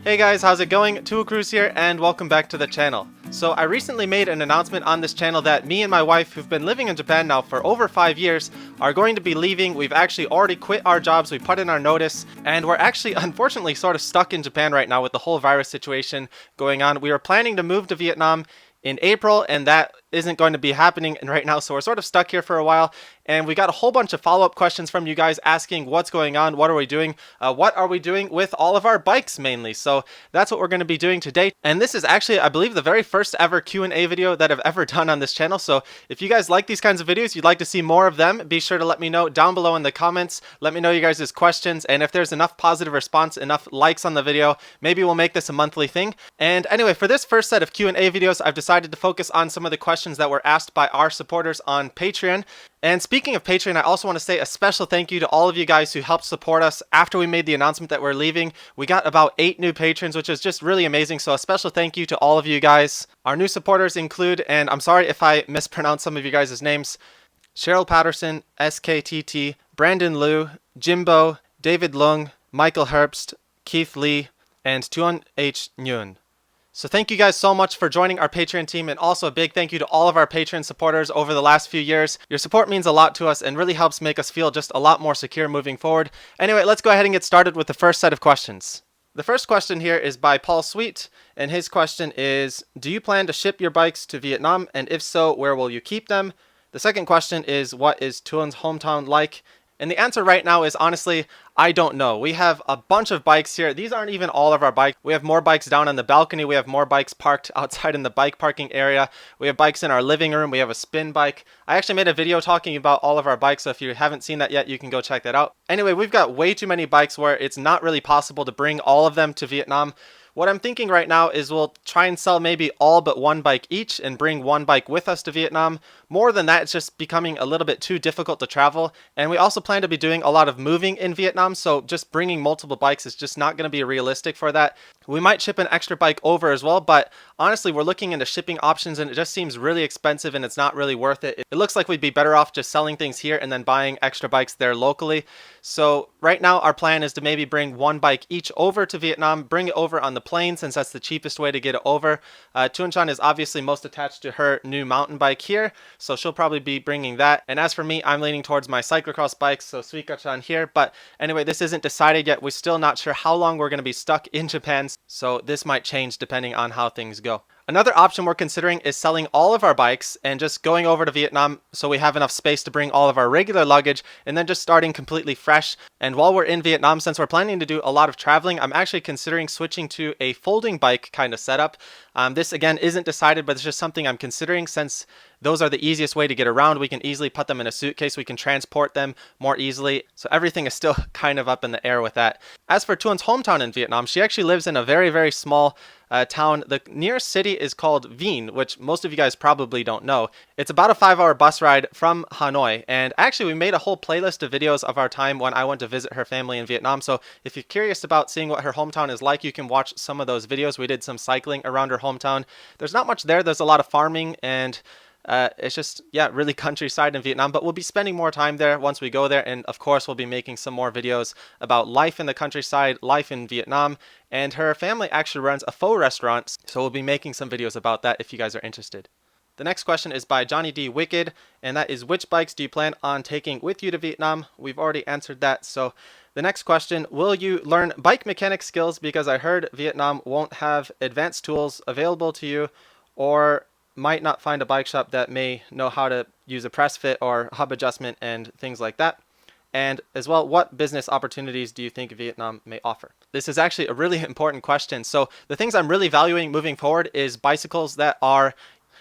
Hey guys, how's it going? Thuong Cruise here and welcome back to the channel. So I recently made an announcement on this channel that me and my wife, who've been living in Japan now for over 5 years, are going to be leaving. We've actually already quit our jobs, we put in our notice, and we're actually unfortunately sort of stuck in Japan right now with the whole virus situation going on. We were planning to move to Vietnam in April, and that isn't going to be happening right now, so we're sort of stuck here for a while. And we got a whole bunch of follow-up questions from you guys asking what's going on, what are we doing with all of our bikes mainly. So that's what we're going to be doing today. And this is actually, I believe, the very first ever Q&A video that I've ever done on this channel. So if you guys like these kinds of videos, you'd like to see more of them, be sure to let me know down below in the comments. Let me know you guys' questions, and if there's enough positive response, enough likes on the video, maybe we'll make this a monthly thing. And anyway, for this first set of Q&A videos, I've decided to focus on some of the questions that were asked by our supporters on Patreon. And speaking of Patreon, I also want to say a special thank you to all of you guys who helped support us after we made the announcement that we're leaving. We got about 8 new patrons, which is just really amazing. So a special thank you to all of you guys. Our new supporters include, and I'm sorry if I mispronounce some of you guys' names, Cheryl Patterson, SKTT, Brandon Liu, Jimbo, David Lung, Michael Herbst, Keith Lee, and Tuan H. Nguyen. So thank you guys so much for joining our Patreon team, and also a big thank you to all of our Patreon supporters over the last few years. Your support means a lot to us and really helps make us feel just a lot more secure moving forward. Anyway, let's go ahead and get started with the first set of questions. The first question here is by Paul Sweet, and his question is, do you plan to ship your bikes to Vietnam, and if so, where will you keep them? The second question is, what is Thuong's hometown like? And the answer right now is, honestly, I don't know. We have a bunch of bikes here. These aren't even all of our bikes. We have more bikes down on the balcony. We have more bikes parked outside in the bike parking area. We have bikes in our living room. We have a spin bike. I actually made a video talking about all of our bikes, so if you haven't seen that yet, you can go check that out. Anyway, we've got way too many bikes where it's not really possible to bring all of them to Vietnam. What I'm thinking right now is we'll try and sell maybe all but one bike each and bring one bike with us to Vietnam. More than that, it's just becoming a little bit too difficult to travel. And we also plan to be doing a lot of moving in Vietnam, so just bringing multiple bikes is just not going to be realistic for that. We might ship an extra bike over as well, but honestly, we're looking into shipping options and it just seems really expensive and it's not really worth it. It looks like we'd be better off just selling things here and then buying extra bikes there locally. So right now, our plan is to maybe bring one bike each over to Vietnam, bring it over on the plane since that's the cheapest way to get it over. Thuong Chan is obviously most attached to her new mountain bike here, so she'll probably be bringing that. And as for me, I'm leaning towards my cyclocross bikes, so Suika Chan here. But anyway, this isn't decided yet. We're still not sure how long we're going to be stuck in Japan, so this might change depending on how things go. Another option we're considering is selling all of our bikes and just going over to Vietnam so we have enough space to bring all of our regular luggage and then just starting completely fresh. And while we're in Vietnam, since we're planning to do a lot of traveling, I'm actually considering switching to a folding bike kind of setup. This again isn't decided, but it's just something I'm considering since those are the easiest way to get around. We can easily put them in a suitcase. We can transport them more easily. So everything is still kind of up in the air with that. As for Thuong's hometown in Vietnam, she actually lives in a very, very small town. The nearest city is called Vinh, which most of you guys probably don't know. It's about a 5-hour bus ride from Hanoi. And actually, we made a whole playlist of videos of our time when I went to visit her family in Vietnam. So if you're curious about seeing what her hometown is like, you can watch some of those videos. We did some cycling around her hometown. There's not much there. There's a lot of farming and it's just, yeah, really countryside in Vietnam, but we'll be spending more time there once we go there. And of course, we'll be making some more videos about life in the countryside, life in Vietnam. And her family actually runs a pho restaurant, so we'll be making some videos about that if you guys are interested. The next question is by Johnny D. Wicked, and that is, which bikes do you plan on taking with you to Vietnam? We've already answered that. So the next question, will you learn bike mechanic skills because I heard Vietnam won't have advanced tools available to you, or might not find a bike shop that may know how to use a press fit or hub adjustment and things like that. And as well, what business opportunities do you think Vietnam may offer? This is actually a really important question. So the things I'm really valuing moving forward is bicycles that are,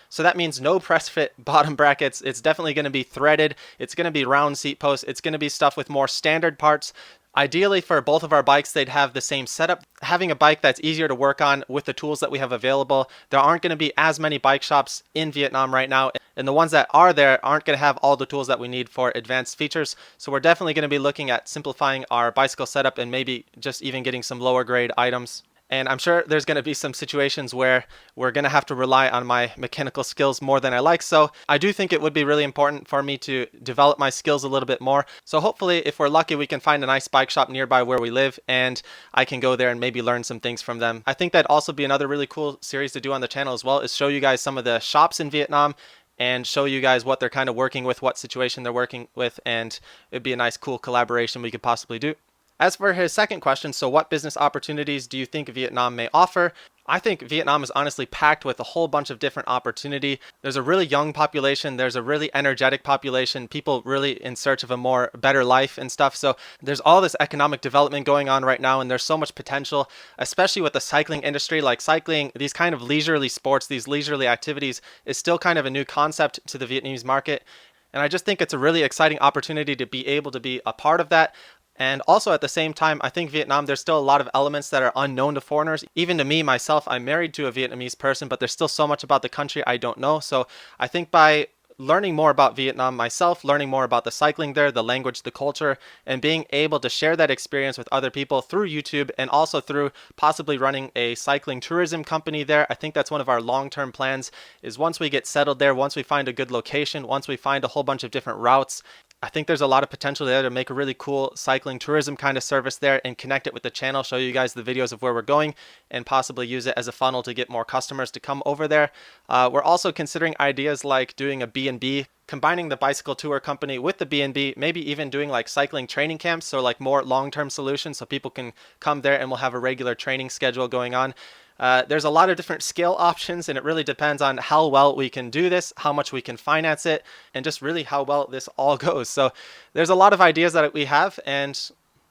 so that means no press fit bottom brackets. It's definitely going to be threaded. It's going to be round seat posts. It's going to be stuff with more standard parts. Ideally, for both of our bikes, they'd have the same setup. Having a bike that's easier to work on with the tools that we have available. There aren't going to be as many bike shops in Vietnam right now, and the ones that are there aren't going to have all the tools that we need for advanced features. So we're definitely going to be looking at simplifying our bicycle setup and maybe just even getting some lower grade items. And I'm sure there's going to be some situations where we're going to have to rely on my mechanical skills more than I like. So I do think it would be really important for me to develop my skills a little bit more. So hopefully, if we're lucky, we can find a nice bike shop nearby where we live, and I can go there and maybe learn some things from them. I think that'd also be another really cool series to do on the channel as well, is show you guys some of the shops in Vietnam and show you guys what they're kind of working with, what situation they're working with, and it'd be a nice, cool collaboration we could possibly do. As for his second question, so what business opportunities do you think Vietnam may offer? I think Vietnam is honestly packed with a whole bunch of different opportunity. There's a really young population, there's a really energetic population, people really in search of a more better life and stuff. So there's all this economic development going on right now, and there's so much potential, especially with the cycling industry. Like cycling, these kind of leisurely sports, these leisurely activities is still kind of a new concept to the Vietnamese market. And I just think it's a really exciting opportunity to be able to be a part of that. And also at the same time, I think Vietnam, there's still a lot of elements that are unknown to foreigners. Even to me, myself, I'm married to a Vietnamese person, but there's still so much about the country I don't know. So I think by learning more about Vietnam myself, learning more about the cycling there, the language, the culture, and being able to share that experience with other people through YouTube and also through possibly running a cycling tourism company there. I think that's one of our long-term plans, is once we get settled there, once we find a good location, once we find a whole bunch of different routes, I think there's a lot of potential there to make a really cool cycling tourism kind of service there and connect it with the channel, show you guys the videos of where we're going, and possibly use it as a funnel to get more customers to come over there. We're also considering ideas like doing a B&B, combining the bicycle tour company with the B&B, maybe even doing like cycling training camps, so like more long-term solutions so people can come there and we'll have a regular training schedule going on. There's a lot of different scale options, and it really depends on how well we can do this, how much we can finance it, and just really how well this all goes. So there's a lot of ideas that we have, and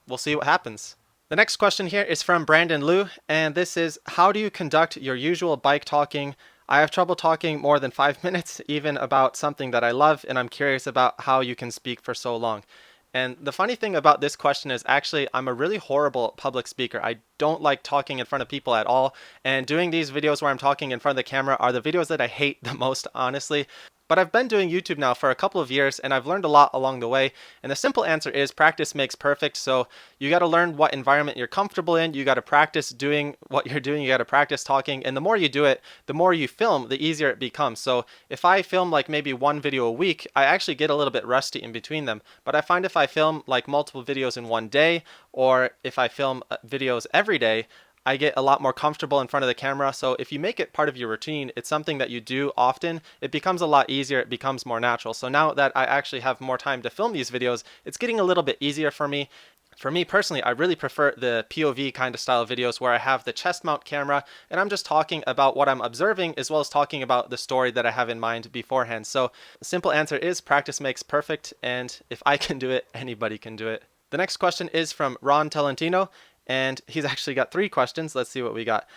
we'll see what happens. The next question here is from Brandon Liu, and this is, how do you conduct your usual bike talking? I have trouble talking more than 5 minutes, even about something that I love, and I'm curious about how you can speak for so long. And the funny thing about this question is actually I'm a really horrible public speaker. I don't like talking in front of people at all. And doing these videos where I'm talking in front of the camera are the videos that I hate the most, honestly. But I've been doing YouTube now for a couple of years, and I've learned a lot along the way. And the simple answer is practice makes perfect. So you got to learn what environment you're comfortable in. You got to practice doing what you're doing. You got to practice talking. And the more you do it, the more you film, the easier it becomes. So if I film like maybe one video a week, I actually get a little bit rusty in between them. But I find if I film like multiple videos in one day, or if I film videos every day, I get a lot more comfortable in front of the camera. So if you make it part of your routine, it's something that you do often, it becomes a lot easier, it becomes more natural. So now that I actually have more time to film these videos, it's getting a little bit easier for me. For me personally, I really prefer the POV kind of style videos where I have the chest mount camera and I'm just talking about what I'm observing as well as talking about the story that I have in mind beforehand. So the simple answer is practice makes perfect, and if I can do it, anybody can do it. The next question is from Ron Tolentino, and he's actually got 3 questions. Let's see what we got.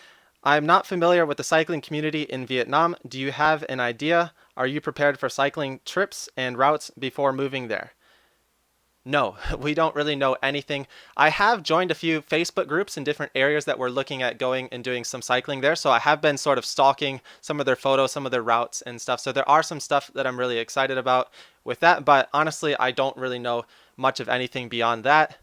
I'm not familiar with the cycling community in Vietnam. Do you have an idea? Are you prepared for cycling trips and routes before moving there? No, we don't really know anything. I have joined a few Facebook groups in different areas that we're looking at going and doing some cycling there. So I have been sort of stalking some of their photos, some of their routes and stuff. So there are some stuff that I'm really excited about with that. But honestly, I don't really know much of anything beyond that.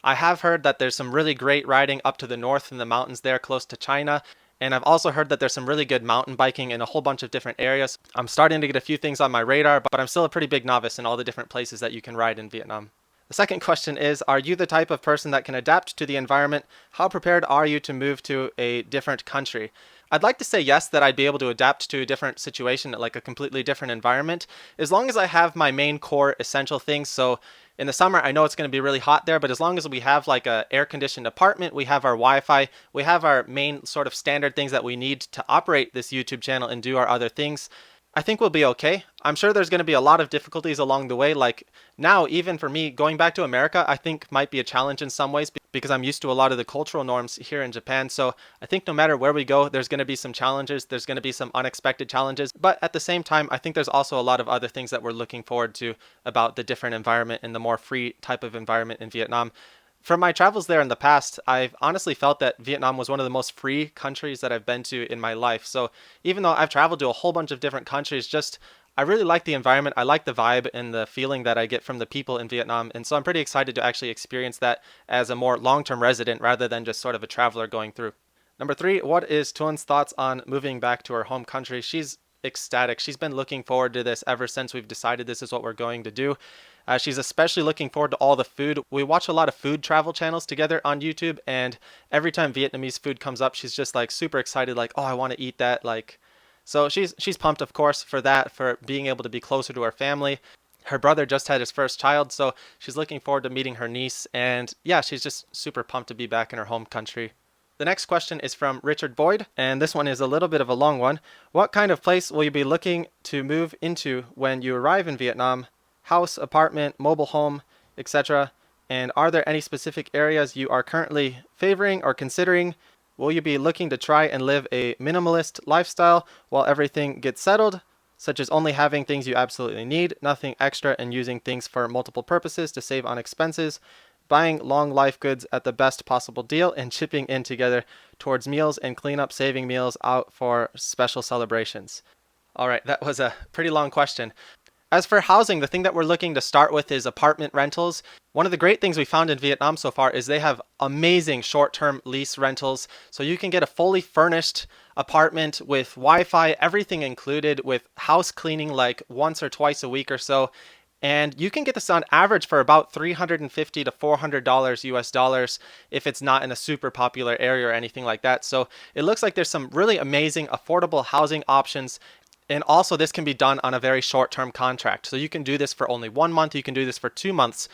I have heard that there's some really great riding up to the north in the mountains there close to China. And I've also heard that there's some really good mountain biking in a whole bunch of different areas. I'm starting to get a few things on my radar, but I'm still a pretty big novice in all the different places that you can ride in Vietnam. The second question is, are you the type of person that can adapt to the environment? How prepared are you to move to a different country? I'd like to say yes, that I'd be able to adapt to a different situation, like a completely different environment, as long as I have my main core essential things. So in the summer, I know it's going to be really hot there, but as long as we have like a air-conditioned apartment, we have our Wi-Fi, we have our main sort of standard things that we need to operate this YouTube channel and do our other things, I think we'll be okay. I'm sure there's going to be a lot of difficulties along the way. Like now, even for me, going back to America, I think might be a challenge in some ways because I'm used to a lot of the cultural norms here in Japan. So I think no matter where we go, there's going to be some challenges. There's going to be some unexpected challenges. But at the same time, I think there's also a lot of other things that we're looking forward to about the different environment and the more free type of environment in Vietnam. From my travels there in the past, I've honestly felt that Vietnam was one of the most free countries that I've been to in my life. So even though I've traveled to a whole bunch of different countries, I really like the environment. I like the vibe and the feeling that I get from the people in Vietnam. And so I'm pretty excited to actually experience that as a more long-term resident rather than just sort of a traveler going through. Number 3, what is Thuong's thoughts on moving back to her home country? She's ecstatic. She's been looking forward to this ever since we've decided this is what we're going to do. She's especially looking forward to all the food. We watch a lot of food travel channels together on YouTube, and every time Vietnamese food comes up, she's just like super excited, like, oh, I want to eat that. Like, so she's pumped, of course, for that, for being able to be closer to her family. Her brother just had his first child, so she's looking forward to meeting her niece, and yeah, she's just super pumped to be back in her home country. The next question is from Richard Boyd, and this one is a little bit of a long one. What kind of place will you be looking to move into when you arrive in Vietnam? House, apartment, mobile home, etc. And are there any specific areas you are currently favoring or considering? Will you be looking to try and live a minimalist lifestyle while everything gets settled, such as only having things you absolutely need, nothing extra, and using things for multiple purposes to save on expenses, buying long life goods at the best possible deal, and chipping in together towards meals and cleanup, saving meals out for special celebrations? All right, that was a pretty long question. As for housing, the thing that we're looking to start with is apartment rentals. One of the great things we found in Vietnam so far is they have amazing short-term lease rentals. So you can get a fully furnished apartment with Wi-Fi, everything included, with house cleaning like once or twice a week or so. And you can get this on average for about $350 to $400 US dollars if it's not in a super popular area or anything like that. So it looks like there's some really amazing affordable housing options. And also this can be done on a very short-term contract. So you can do this for only 1 month, you can do this for 2 months.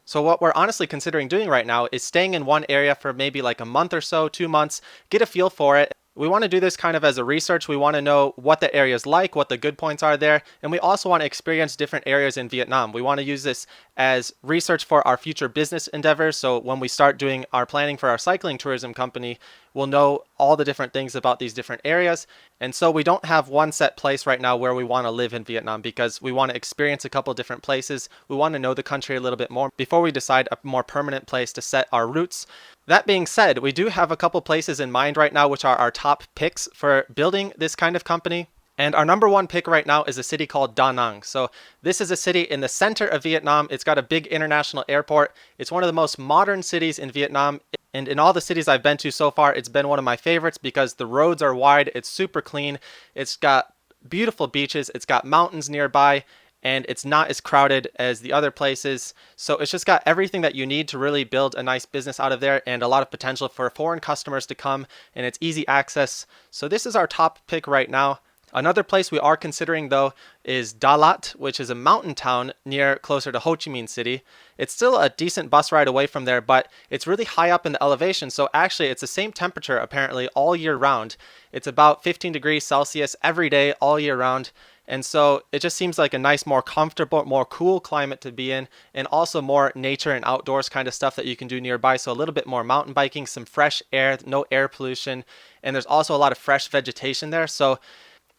So what we're honestly considering doing right now is staying in one area for maybe like a month or so, 2 months, get a feel for it. We want to do this kind of as a research. We want to know what the area is like, what the good points are there, and we also want to experience different areas in Vietnam. We want to use this as research for our future business endeavors. So when we start doing our planning for our cycling tourism company, we'll know all the different things about these different areas. And so we don't have one set place right now where we want to live in Vietnam because we want to experience a couple different places. We want to know the country a little bit more before we decide a more permanent place to set our roots. That being said, we do have a couple places in mind right now which are our top picks for building this kind of company. And our number 1 pick right now is a city called Da Nang. So this is a city in the center of Vietnam. It's got a big international airport. It's one of the most modern cities in Vietnam. And in all the cities I've been to so far, it's been one of my favorites because the roads are wide, it's super clean, it's got beautiful beaches, it's got mountains nearby, and it's not as crowded as the other places. So it's just got everything that you need to really build a nice business out of there and a lot of potential for foreign customers to come, and it's easy access. So this is our top pick right now. Another place we are considering though is Da Lat, which is a mountain town closer to Ho Chi Minh City. It's still a decent bus ride away from there, but it's really high up in the elevation. So actually it's the same temperature apparently all year round. It's about 15 degrees Celsius every day all year round. And so it just seems like a nice, more comfortable, more cool climate to be in, and also more nature and outdoors kind of stuff that you can do nearby. So a little bit more mountain biking, some fresh air, no air pollution, and there's also a lot of fresh vegetation there. So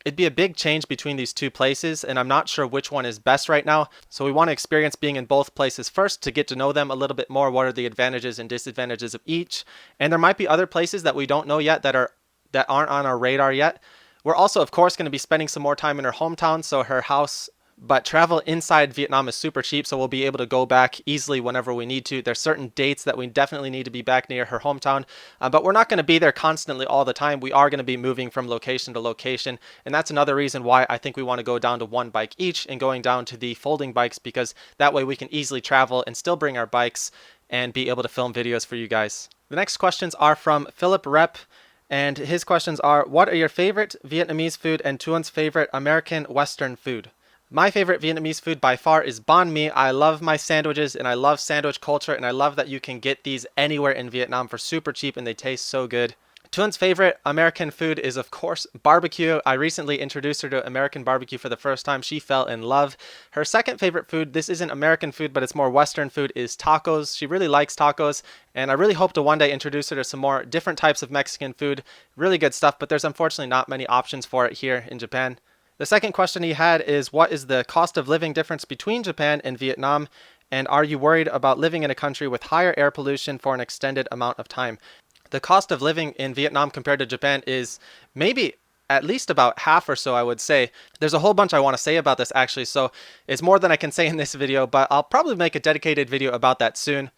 it'd be a big change between these two places, and I'm not sure which one is best right now. So we want to experience being in both places first to get to know them a little bit more. What are the advantages and disadvantages of each? And there might be other places that we don't know yet that aren't on our radar yet. We're also, of course, going to be spending some more time in her hometown, so her house, but travel inside Vietnam is super cheap, so we'll be able to go back easily whenever we need to. There's certain dates that we definitely need to be back near her hometown, but we're not going to be there constantly all the time. We are going to be moving from location to location, and that's another reason why I think we want to go down to 1 bike each and going down to the folding bikes, because that way we can easily travel and still bring our bikes and be able to film videos for you guys. The next questions are from Philip Rep. And his questions are, what are your favorite Vietnamese food and Thuong's favorite American Western food? My favorite Vietnamese food by far is banh mi. I love my sandwiches and I love sandwich culture, and I love that you can get these anywhere in Vietnam for super cheap and they taste so good. Thuong's favorite American food is, of course, barbecue. I recently introduced her to American barbecue for the first time. She fell in love. Her second favorite food, this isn't American food, but it's more Western food, is tacos. She really likes tacos, and I really hope to one day introduce her to some more different types of Mexican food. Really good stuff, but there's unfortunately not many options for it here in Japan. The second question he had is, what is the cost of living difference between Japan and Vietnam? And are you worried about living in a country with higher air pollution for an extended amount of time? The cost of living in Vietnam compared to Japan is maybe at least about half or so, I would say. There's a whole bunch I want to say about this actually, so it's more than I can say in this video, but I'll probably make a dedicated video about that soon.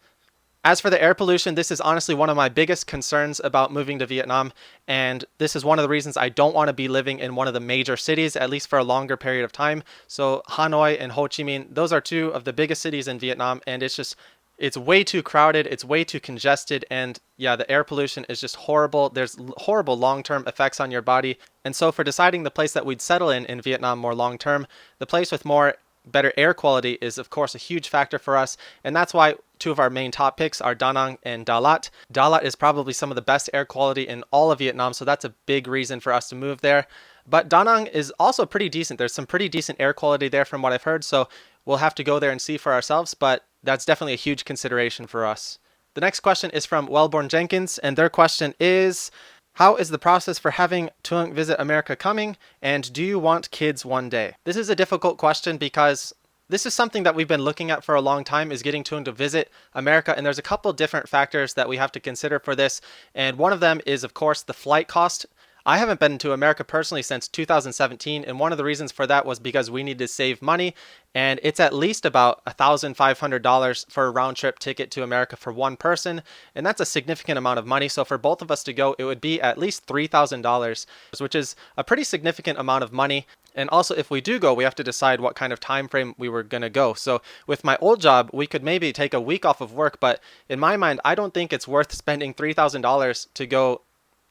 As for the air pollution, this is honestly one of my biggest concerns about moving to Vietnam, and this is one of the reasons I don't want to be living in one of the major cities, at least for a longer period of time. So Hanoi and Ho Chi Minh, those are two of the biggest cities in Vietnam, and it's way too crowded, it's way too congested, and yeah, the air pollution is just horrible. There's horrible long-term effects on your body. And so for deciding the place that we'd settle in Vietnam more long-term, the place with more better air quality is of course a huge factor for us, and that's why two of our main top picks are Da Nang and Da Lat. Da Lat is probably some of the best air quality in all of Vietnam, so that's a big reason for us to move there. But Da Nang is also pretty decent. There's some pretty decent air quality there from what I've heard, so we'll have to go there and see for ourselves, but that's definitely a huge consideration for us. The next question is from Wellborn Jenkins, and their question is, how is the process for having Thuong visit America coming, and do you want kids one day? This is a difficult question because this is something that we've been looking at for a long time, is getting Thuong to visit America, and there's a couple different factors that we have to consider for this, and one of them is of course the flight cost. I haven't been to America personally since 2017, and one of the reasons for that was because we need to save money, and it's at least about $1,500 for a round trip ticket to America for one person, and that's a significant amount of money. So for both of us to go, it would be at least $3,000, which is a pretty significant amount of money. And also, if we do go, we have to decide what kind of time frame we were going to go. So with my old job, we could maybe take a week off of work, but in my mind, I don't think it's worth spending $3,000 to go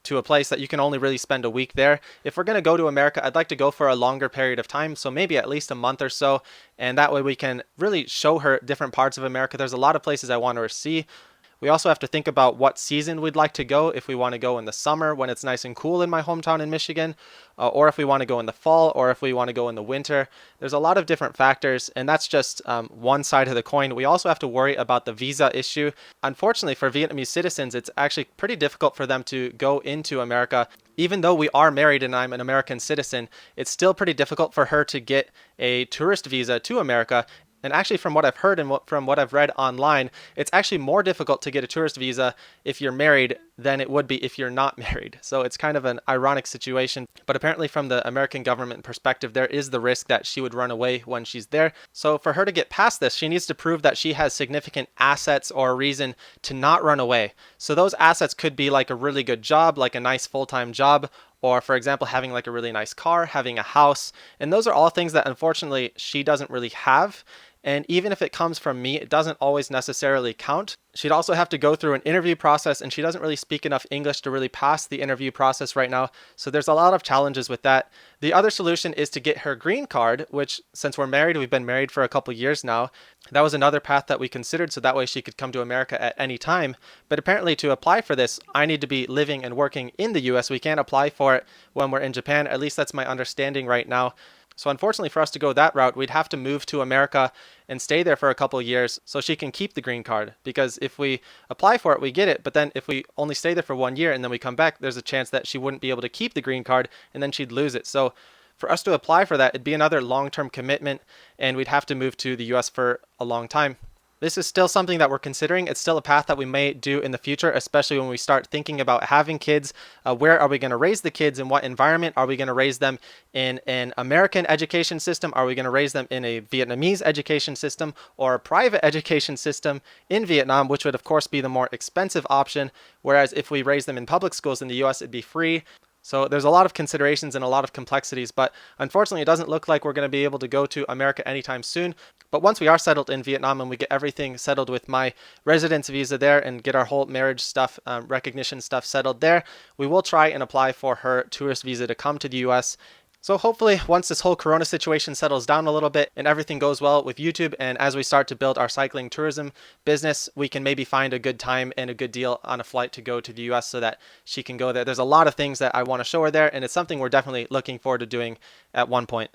to a place that you can only really spend a week there. If we're going to go to America, I'd like to go for a longer period of time, so maybe at least a month or so, and that way we can really show her different parts of America. There's a lot of places I want her to see. We also have to think about what season we'd like to go, if we want to go in the summer when it's nice and cool in my hometown in Michigan, or if we want to go in the fall, or if we want to go in the winter. There's a lot of different factors, and that's just one side of the coin. We also have to worry about the visa issue. Unfortunately for Vietnamese citizens, it's actually pretty difficult for them to go into America. Even though we are married and I'm an American citizen, it's still pretty difficult for her to get a tourist visa to America. And actually, from what I've heard and from what I've read online, it's actually more difficult to get a tourist visa if you're married than it would be if you're not married. So it's kind of an ironic situation. But apparently from the American government perspective, there is the risk that she would run away when she's there. So for her to get past this, she needs to prove that she has significant assets or a reason to not run away. So those assets could be like a really good job, like a nice full-time job, or for example, having like a really nice car, having a house. And those are all things that unfortunately she doesn't really have. And even if it comes from me, it doesn't always necessarily count. She'd also have to go through an interview process, and she doesn't really speak enough English to really pass the interview process right now. So there's a lot of challenges with that. The other solution is to get her green card, which since we're married, we've been married for a couple years now. That was another path that we considered, so that way she could come to America at any time. But apparently to apply for this, I need to be living and working in the US. We can't apply for it when we're in Japan. At least that's my understanding right now. So unfortunately for us to go that route, we'd have to move to America and stay there for a couple of years so she can keep the green card. Because if we apply for it, we get it. But then if we only stay there for 1 year and then we come back, there's a chance that she wouldn't be able to keep the green card and then she'd lose it. So for us to apply for that, it'd be another long-term commitment and we'd have to move to the US for a long time. This is still something that we're considering. It's still a path that we may do in the future, especially when we start thinking about having kids. Where are we going to raise the kids? In what environment? Are we going to raise them in an American education system? Are we going to raise them in a Vietnamese education system or a private education system in Vietnam, which would of course be the more expensive option. Whereas if we raise them in public schools in the US, it'd be free. So there's a lot of considerations and a lot of complexities, but unfortunately it doesn't look like we're going to be able to go to America anytime soon. But once we are settled in Vietnam and we get everything settled with my residence visa there and get our whole marriage stuff, recognition stuff settled there, we will try and apply for her tourist visa to come to the US. So hopefully once this whole corona situation settles down a little bit and everything goes well with YouTube, and as we start to build our cycling tourism business, we can maybe find a good time and a good deal on a flight to go to the US so that she can go there. There's a lot of things that I want to show her there, and it's something we're definitely looking forward to doing at one point.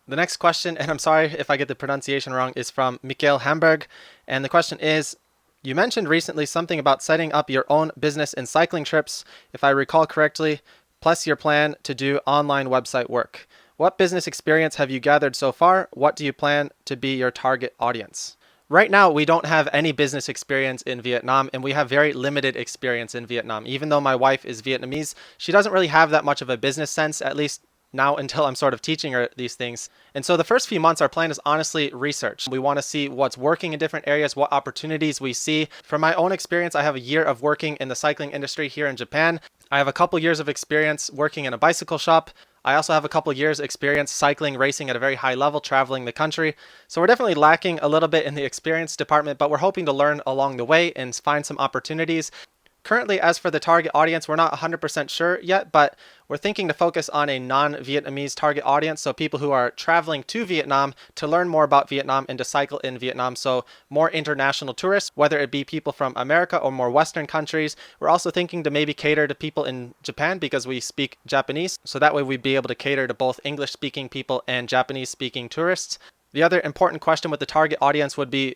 The next question, and I'm sorry if I get the pronunciation wrong, is from Mikael Hamburg. And the question is, you mentioned recently something about setting up your own business in cycling trips, if I recall correctly, plus your plan to do online website work. What business experience have you gathered so far? What do you plan to be your target audience? Right now, we don't have any business experience in Vietnam, and we have very limited experience in Vietnam. Even though my wife is Vietnamese, she doesn't really have that much of a business sense, at least now until I'm sort of teaching her these things. And so the first few months, our plan is honestly research. We want to see what's working in different areas, what opportunities we see. From my own experience, I have a year of working in the cycling industry here in Japan. I have a couple years of experience working in a bicycle shop. I also have a couple years experience cycling, racing at a very high level, traveling the country. So we're definitely lacking a little bit in the experience department, but we're hoping to learn along the way and find some opportunities. Currently, as for the target audience, we're not 100% sure yet, but we're thinking to focus on a non-Vietnamese target audience, so people who are traveling to Vietnam to learn more about Vietnam and to cycle in Vietnam, so more international tourists, whether it be people from America or more Western countries. We're also thinking to maybe cater to people in Japan because we speak Japanese, so that way we'd be able to cater to both English-speaking people and Japanese-speaking tourists. The other important question with the target audience would be,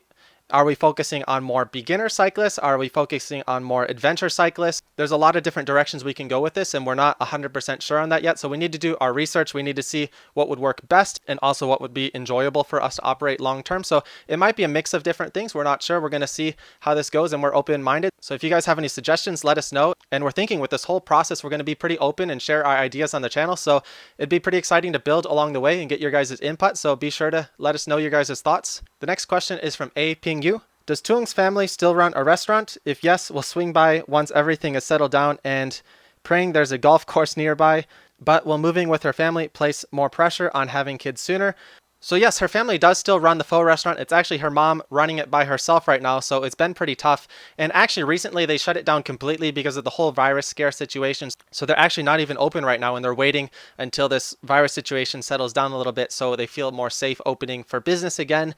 are we focusing on more beginner cyclists? Are we focusing on more adventure cyclists? There's a lot of different directions we can go with this, and we're not 100% sure on that yet. So we need to do our research. We need to see what would work best and also what would be enjoyable for us to operate long term. So it might be a mix of different things. We're not sure. We're going to see how this goes, and we're open-minded. So if you guys have any suggestions, let us know. And we're thinking with this whole process, we're going to be pretty open and share our ideas on the channel. So it'd be pretty exciting to build along the way and get your guys' input. So be sure to let us know your guys' thoughts. The next question is from A. Ping Yu. Does Thuong's family still run a restaurant? If yes, we'll swing by once everything is settled down, and praying there's a golf course nearby. But will moving with her family place more pressure on having kids sooner? So yes, her family does still run the pho restaurant. It's actually her mom running it by herself right now, so it's been pretty tough. And actually recently they shut it down completely because of the whole virus scare situation. So they're actually not even open right now, and they're waiting until this virus situation settles down a little bit so they feel more safe opening for business again.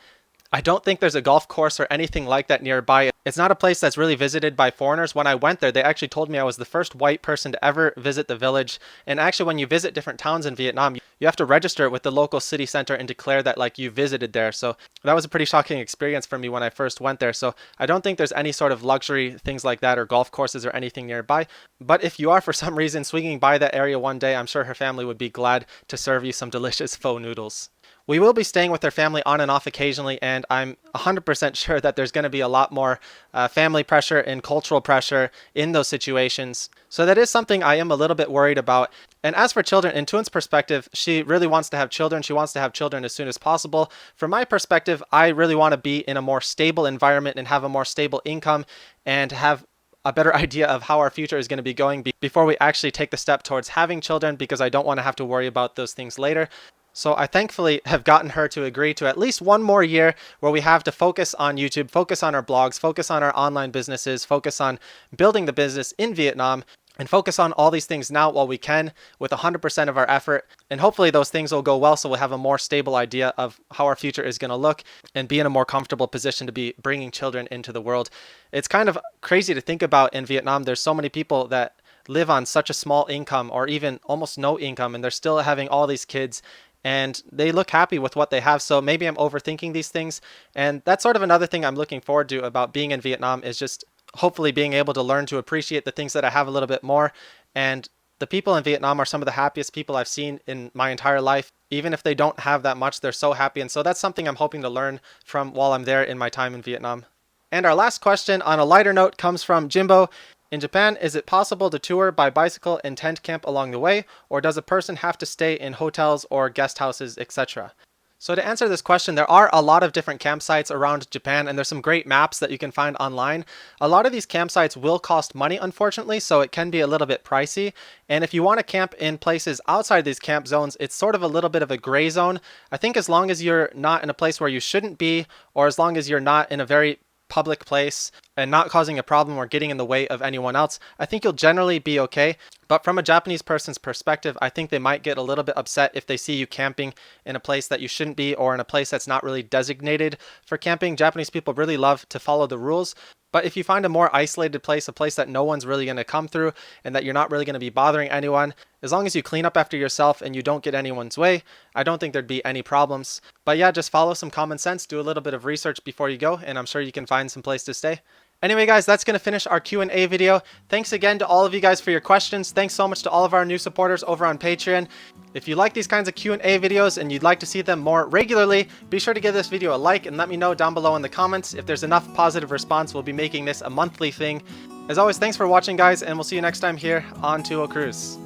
I don't think there's a golf course or anything like that nearby. It's not a place that's really visited by foreigners. When I went there, they actually told me I was the first white person to ever visit the village. And actually, when you visit different towns in Vietnam, you have to register with the local city center and declare that like you visited there. So that was a pretty shocking experience for me when I first went there. So I don't think there's any sort of luxury things like that or golf courses or anything nearby. But if you are for some reason swinging by that area one day, I'm sure her family would be glad to serve you some delicious pho noodles. We will be staying with her family on and off occasionally, and I'm 100% sure that there's going to be a lot more family pressure and cultural pressure in those situations. So that is something I am a little bit worried about. And as for children, in Thuong's perspective, she really wants to have children. She wants to have children as soon as possible. From my perspective, I really want to be in a more stable environment and have a more stable income and have a better idea of how our future is going to be going before we actually take the step towards having children, because I don't want to have to worry about those things later. So I thankfully have gotten her to agree to at least one more year where we have to focus on YouTube, focus on our blogs, focus on our online businesses, focus on building the business in Vietnam, and focus on all these things now while we can with 100% of our effort. And hopefully those things will go well, so we'll have a more stable idea of how our future is going to look and be in a more comfortable position to be bringing children into the world. It's kind of crazy to think about in Vietnam. There's so many people that live on such a small income or even almost no income, and they're still having all these kids. And they look happy with what they have. So maybe I'm overthinking these things. And that's sort of another thing I'm looking forward to about being in Vietnam, is just hopefully being able to learn to appreciate the things that I have a little bit more. And the people in Vietnam are some of the happiest people I've seen in my entire life. Even if they don't have that much, they're so happy. And so that's something I'm hoping to learn from while I'm there in my time in Vietnam. And our last question on a lighter note comes from Jimbo. In Japan, is it possible to tour by bicycle and tent camp along the way, or does a person have to stay in hotels or guest houses, etc.? So to answer this question, there are a lot of different campsites around Japan, and there's some great maps that you can find online. A lot of these campsites will cost money, unfortunately, so it can be a little bit pricey. And if you want to camp in places outside these camp zones, it's sort of a little bit of a gray zone. I think as long as you're not in a place where you shouldn't be, or as long as you're not in a very public place and not causing a problem or getting in the way of anyone else, I think you'll generally be okay. But from a Japanese person's perspective, I think they might get a little bit upset if they see you camping in a place that you shouldn't be, or in a place that's not really designated for camping. Japanese people really love to follow the rules. But if you find a more isolated place, a place that no one's really going to come through and that you're not really going to be bothering anyone, as long as you clean up after yourself and you don't get anyone's way, I don't think there'd be any problems. But yeah, just follow some common sense, do a little bit of research before you go, and I'm sure you can find some place to stay. Anyway, guys, that's going to finish our Q&A video. Thanks again to all of you guys for your questions. Thanks so much to all of our new supporters over on Patreon. If you like these kinds of Q&A videos and you'd like to see them more regularly, be sure to give this video a like and let me know down below in the comments. If there's enough positive response, we'll be making this a monthly thing. As always, thanks for watching, guys, and we'll see you next time here on To a Cruise.